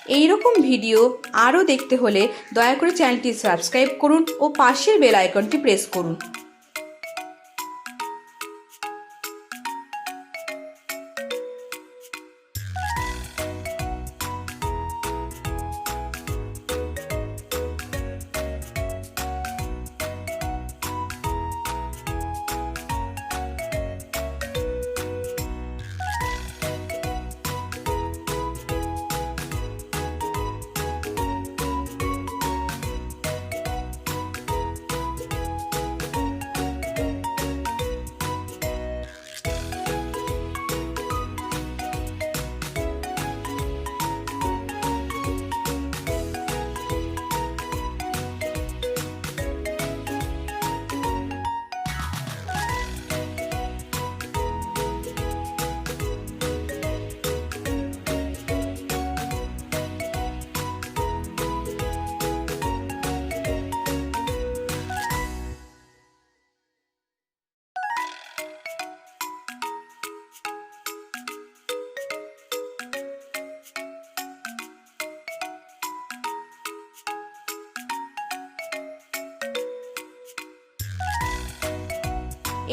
এই রকম ভিডিও আরও দেখতে হলে দয়া করে চ্যানেলটি সাবস্ক্রাইব করুন ও পাশের বেল আইকনটি প্রেস করুন।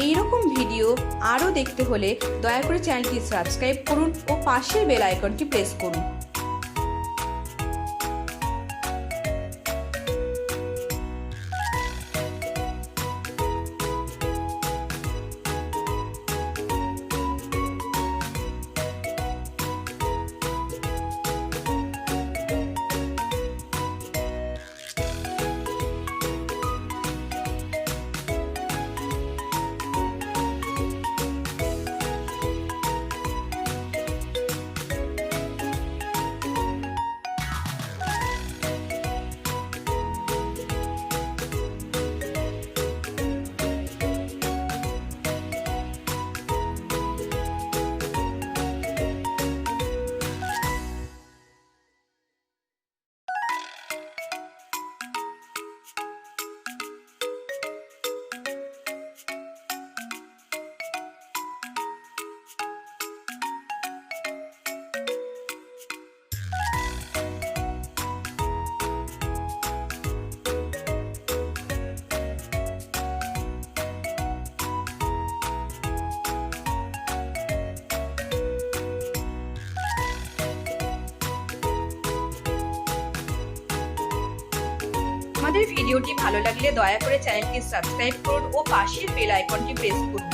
এই রকম ভিডিও আরও দেখতে হলে দয়া করে চ্যানেলটি সাবস্ক্রাইব করুন ও পাশের বেল আইকনটি প্রেস করুন। আমাদের ভিডিওটি ভালো লাগলে দয়া করে চ্যানেলটি সাবস্ক্রাইব করুন ও পাশের বেল আইকনটি প্রেস করুন।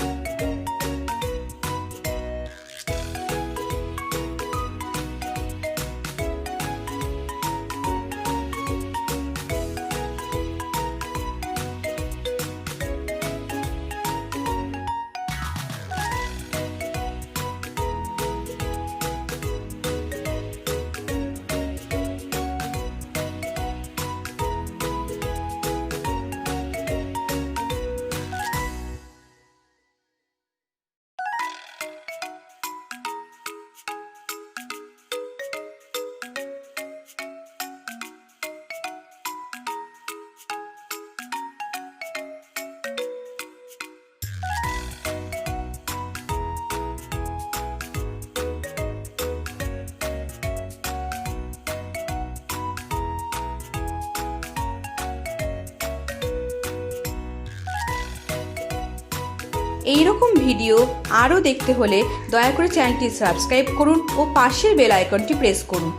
এই রকম ভিডিও আরও দেখতে হলে দয়া করে চ্যানেলটি সাবস্ক্রাইব করুন ও পাশের বেল আইকনটি প্রেস করুন।